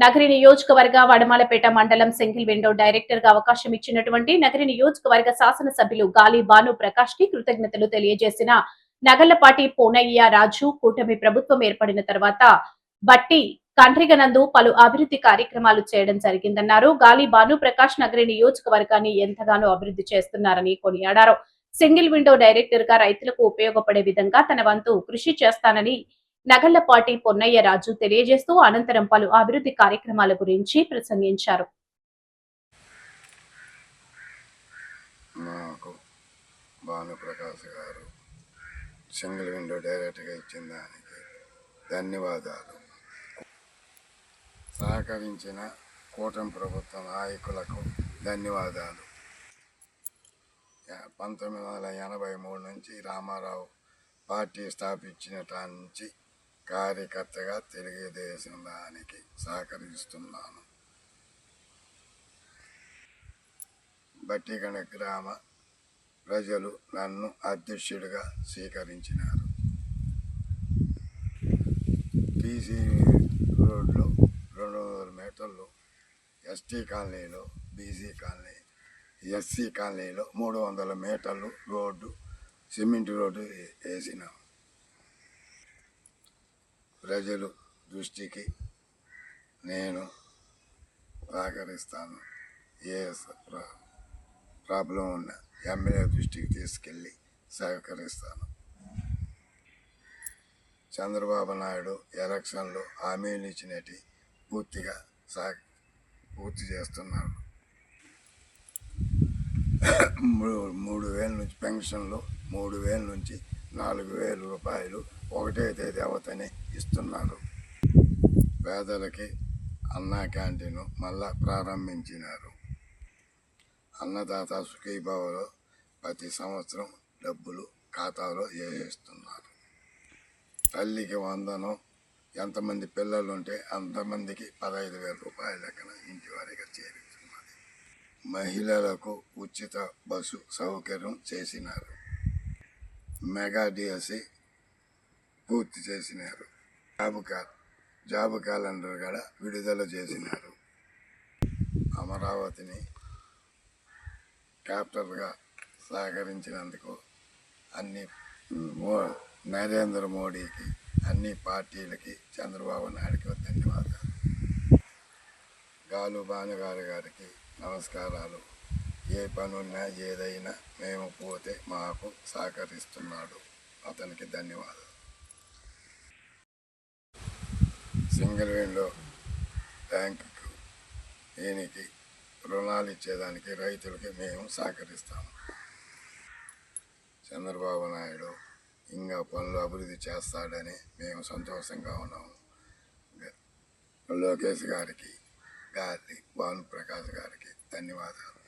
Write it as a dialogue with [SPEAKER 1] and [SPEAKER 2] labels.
[SPEAKER 1] నగరి నియోజకవర్గ వడమాలపేట మండలం single window director గా అవకాశం ఇచ్చినటువంటి నగరి నియోజకవర్గ శాసనసభ్యులు గాలి భాను ప్రకాష్ కి కృతజ్ఞతలు తెలియజేసిన నగళ్లపాటి పోనయ్య రాజు కూటమి ప్రభుత్వం ఏర్పడిన తర్వాత బట్టి కండ్రిగనందు పలు అభివృద్ధి కార్యక్రమాలు చేయడం జరిగిందన్నారు. గాలి భాను ప్రకాష్ నగరి నియోజకవర్గాన్ని ఎంతగానో అభివృద్ధి చేస్తున్నారని కొనియాడారు. సింగిల్ విండో డైరెక్టర్ గా రైతులకు ఉపయోగపడే విధంగా తన వంతు కృషి చేస్తానని నగళ్లపాటి పొన్నయ్య రాజు తెలియజేస్తూ అనంతరం పలు అభివృద్ధి కార్యక్రమాల గురించి ప్రసంగించారు.
[SPEAKER 2] నాకు భానుప్రకాష్ గారు సింగిల్ విండో డైరెక్ట్గా ఇచ్చిన దానికి ధన్యవాదాలు. సహకరించిన కూటమి ప్రభుత్వ నాయకులకు ధన్యవాదాలు. 1983 నుంచి రామారావు పార్టీ స్థాపించిన నుంచి కార్యకర్తగా తెలుగుదేశం దానికి సహకరిస్తున్నాను. బట్టిగణ గ్రామ ప్రజలు నన్ను అధ్యక్షుడిగా స్వీకరించినారు. బీసీ రోడ్లో 200 మీటర్లు, ఎస్టీ కాలనీలో, బీసీ కాలనీ, ఎస్సీ కాలనీలో 300 మీటర్లు రోడ్డు, సిమెంట్ రోడ్డు వేసినాం. ప్రజలు దృష్టికి నేను సహకరిస్తాను. ఏ ప్రాబ్లం ఉన్న ఎమ్మెల్యే దృష్టికి తీసుకెళ్ళి సహకరిస్తాను. చంద్రబాబు నాయుడు ఎలక్షన్లో హామీలు ఇచ్చినట్టు పూర్తిగా పూర్తి చేస్తున్నాడు. 3,000 నుంచి పెన్షన్లు 3,000 నుంచి 4,000 రూపాయలు ఒకటే తేదీ అవతనే ఇస్తున్నారు. పేదలకి అన్న క్యాంటీన్ మళ్ళా ప్రారంభించినారు. అన్నదాత సుఖీభావలో ప్రతి సంవత్సరం డబ్బులు ఖాతాలో వేసేస్తున్నారు. తల్లికి వందనం, ఎంతమంది పిల్లలు ఉంటే అంతమందికి 15,000 రూపాయల లెక్కన ఇంటి వారికి చేరుతున్నది. మహిళలకు ఉచిత బస్సు సౌకర్యం చేసినారు. మెగా డిఎస్సి పూర్తి చేసినారు. జాబ్ క్యాలెండర్ కూడా విడుదల చేసినారు. అమరావతిని క్యాపిటల్గా సహకరించినందుకు నరేంద్ర మోడీకి, అన్ని పార్టీలకి, చంద్రబాబు నాయుడుకి ధన్యవాదాలు. గాలు భానుగారు గారికి నమస్కారాలు. ఏ పనున్నా ఏదైనా మేము పోతే మాకు సహకరిస్తున్నాడు, అతనికి ధన్యవాదాలు. సింగిల్ విండో బ్యాంకుకు దీనికి రుణాలు ఇచ్చేదానికి రైతులకి మేము సహకరిస్తాము. చంద్రబాబు నాయుడు ఇంకా పనులు అభివృద్ధి చేస్తాడని మేము సంతోషంగా ఉన్నాము. లోకేష్ గారికి, గాలి భానుప్రకాష్ గారికి ధన్యవాదాలు.